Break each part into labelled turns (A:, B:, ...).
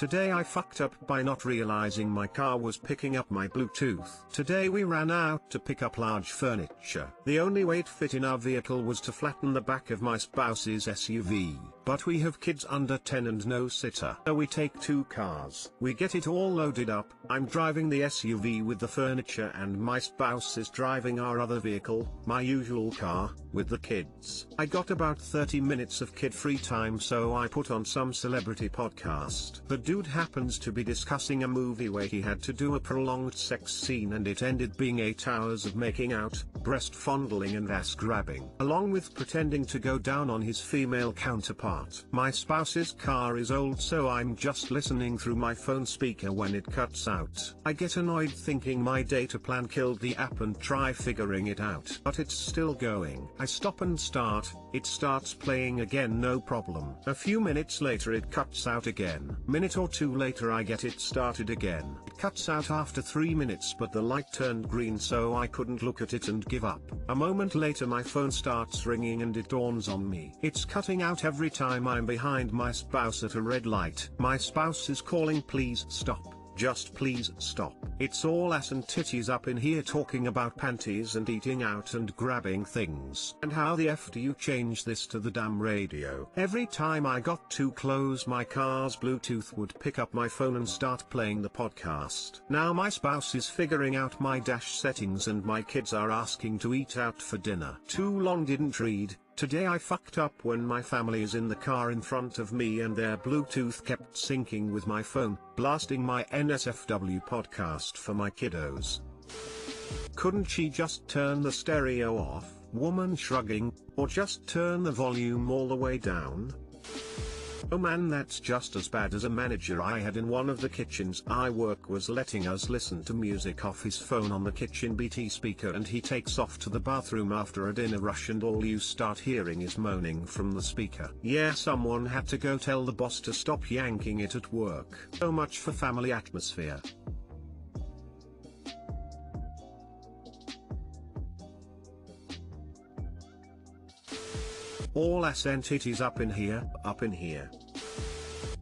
A: Today I fucked up by not realizing my car was picking up my Bluetooth. Today we ran out to pick up large furniture. The only way it fit in our vehicle was to flatten the back of my spouse's SUV. But we have kids under 10 and no sitter. So we take 2 cars. We get it all loaded up. I'm driving the SUV with the furniture and my spouse is driving our other vehicle, my usual car, with the kids. I got about 30 minutes of kid-free time, so I put on some celebrity podcast. The dude happens to be discussing a movie where he had to do a prolonged sex scene and it ended being 8 hours of making out, breast fondling and ass grabbing, along with pretending to go down on his female counterpart. My spouse's car is old, so I'm just listening through my phone speaker when it cuts out. I get annoyed thinking my data plan killed the app and try figuring it out. But it's still going. I stop and start, it starts playing again, no problem. A few minutes later it cuts out again. Minute or two later I get it started again. It cuts out after 3 minutes, but the light turned green, so I couldn't look at it and give up. A moment later my phone starts ringing and it dawns on me. It's cutting out every time I'm behind my spouse at a red light. My spouse is calling, please stop. Just please stop. It's all ass and titties up in here, talking about panties and eating out and grabbing things. And how the F do you change this to the damn radio? Every time I got too close my car's Bluetooth would pick up my phone and start playing the podcast. Now my spouse is figuring out my dash settings and my kids are asking to eat out for dinner. Too long didn't read. Today I fucked up when my family is in the car in front of me and their Bluetooth kept syncing with my phone, blasting my NSFW podcast for my kiddos. Couldn't she just turn the stereo off? Woman shrugging. Or just turn the volume all the way down? Oh man, that's just as bad as a manager I had in one of the kitchens I work was letting us listen to music off his phone on the kitchen BT speaker, and he takes off to the bathroom after a dinner rush and all you start hearing is moaning from the speaker. Yeah, someone had to go tell the boss to stop yanking it at work. So much for family atmosphere. All ass and titties up in here, up in here.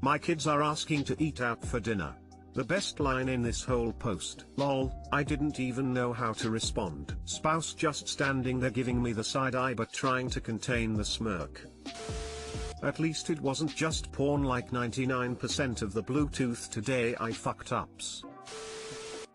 A: My kids are asking to eat out for dinner. The best line in this whole post. Lol, I didn't even know how to respond. Spouse just standing there giving me the side eye but trying to contain the smirk. At least it wasn't just porn like 99% of the Bluetooth. Today I fucked ups.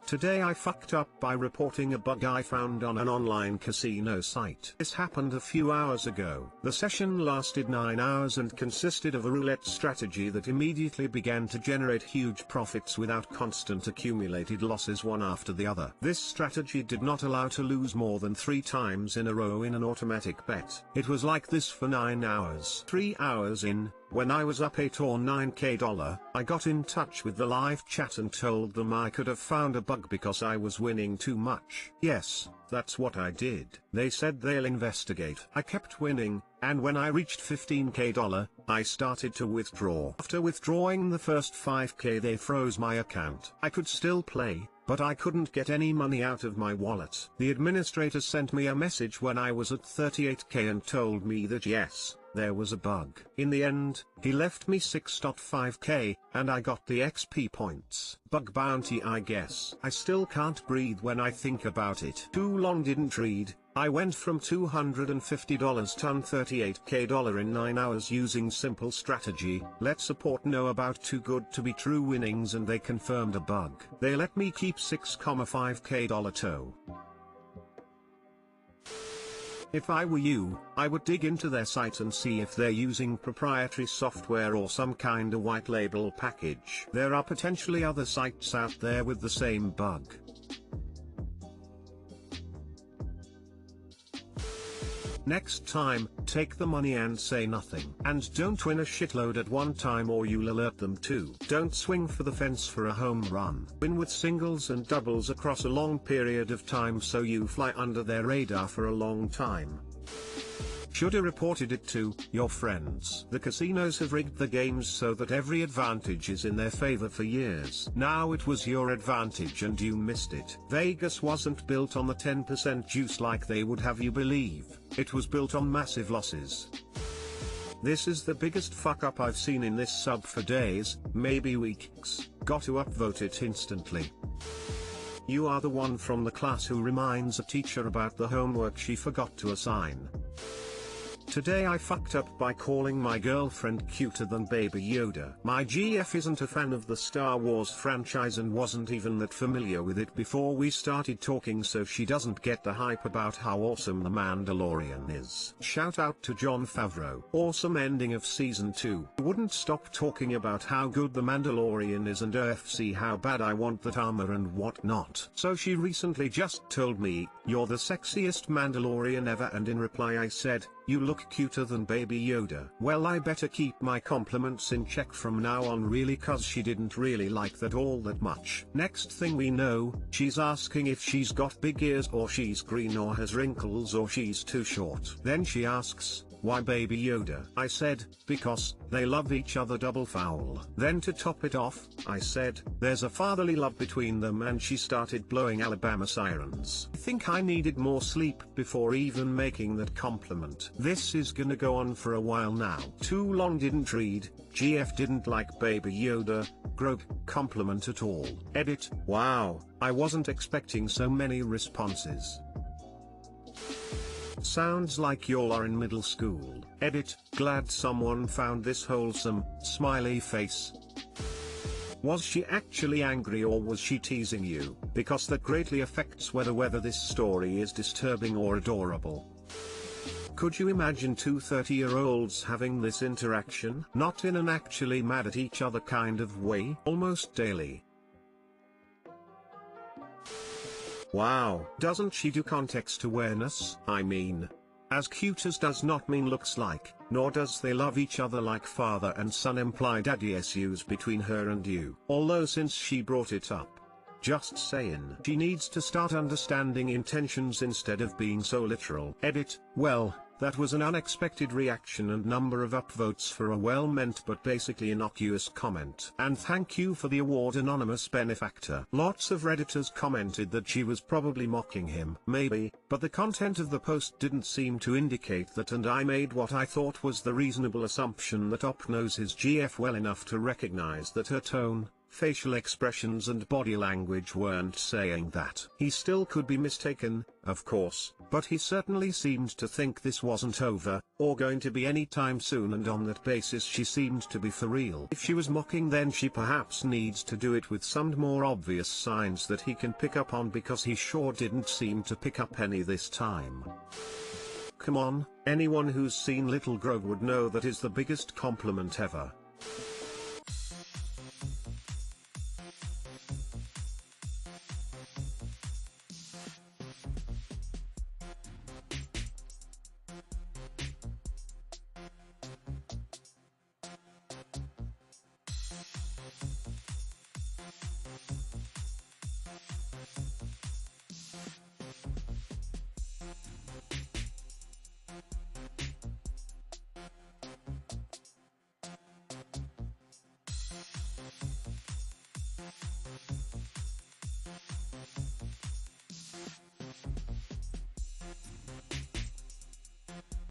A: Today I fucked up by reporting a bug I found on an online casino site. This happened a few hours ago. The session lasted 9 hours and consisted of a roulette strategy that immediately began to generate huge profits without constant accumulated losses one after the other. This strategy did not allow to lose more than 3 times in a row in an automatic bet. It was like this for 9 hours. 3 hours in, when I was up $8 or $9K, I got in touch with the live chat and told them I could have found a bug because I was winning too much. Yes, that's what I did. They said they'll investigate. I kept winning, and when I reached $15K, I started to withdraw. After withdrawing the first $5K, they froze my account. I could still play, but I couldn't get any money out of my wallet. The administrator sent me a message when I was at $38K and told me that yes, there was a bug. In the end, he left me $6.5K, and I got the XP points. Bug bounty, I guess. I still can't breathe when I think about it. Too long didn't read. I went from $250 to $38K in 9 hours using simple strategy. Let support know about too good to be true winnings and they confirmed a bug. They let me keep $6.5K tow. If I were you, I would dig into their site and see if they're using proprietary software or some kind of white label package. There are potentially other sites out there with the same bug. Next time, take the money and say nothing. And don't win a shitload at one time or you'll alert them too. Don't swing for the fence for a home run. Win with singles and doubles across a long period of time so you fly under their radar for a long time. Shoulda reported it to your friends. The casinos have rigged the games so that every advantage is in their favor for years. Now it was your advantage and you missed it. Vegas wasn't built on the 10% juice like they would have you believe. It was built on massive losses. This is the biggest fuck up I've seen in this sub for days, maybe weeks. Got to upvote it instantly. You are the one from the class who reminds a teacher about the homework she forgot to assign. Today I fucked up by calling my girlfriend cuter than Baby Yoda. My GF isn't a fan of the Star Wars franchise and wasn't even that familiar with it before we started talking, so she doesn't get the hype about how awesome The Mandalorian is. Shout out to Jon Favreau. Awesome ending of season 2. Wouldn't stop talking about how good The Mandalorian is and OFC how bad I want that armor and whatnot. So she recently just told me, "You're the sexiest Mandalorian ever," and in reply I said, "You look cuter than Baby Yoda." Well, I better keep my compliments in check from now on, really, cause she didn't really like that all that much. Next thing we know, she's asking if she's got big ears or she's green or has wrinkles or she's too short. Then she asks, "Why Baby Yoda?" I said, "Because they love each other, double foul." Then to top it off, I said, "There's a fatherly love between them," and she started blowing Alabama sirens. I think I needed more sleep before even making that compliment. This is gonna go on for a while now. Too long didn't read. GF didn't like Baby Yoda. Grog, compliment at all. Edit, wow, I wasn't expecting so many responses. Sounds like y'all are in middle school. Edit, glad someone found this wholesome, smiley face. Was she actually angry or was she teasing you? Because that greatly affects whether this story is disturbing or adorable. Could you imagine two 30-year-olds having this interaction? Not in an actually mad at each other kind of way, almost daily. Wow, doesn't she do context awareness? I mean, as cute as does not mean looks like, nor does they love each other like father and son imply daddy issues between her and you. Although since she brought it up, just saying, she needs to start understanding intentions instead of being so literal. Edit, well, that was an unexpected reaction and number of upvotes for a well-meant but basically innocuous comment. And thank you for the award, anonymous benefactor. Lots of Redditors commented that she was probably mocking him. Maybe, but the content of the post didn't seem to indicate that, and I made what I thought was the reasonable assumption that Op knows his GF well enough to recognize that her tone, facial expressions and body language weren't saying that. He still could be mistaken, of course, but he certainly seemed to think this wasn't over, or going to be anytime soon, and on that basis she seemed to be for real. If she was mocking, then she perhaps needs to do it with some more obvious signs that he can pick up on, because he sure didn't seem to pick up any this time. Come on, anyone who's seen Little Grog would know that is the biggest compliment ever.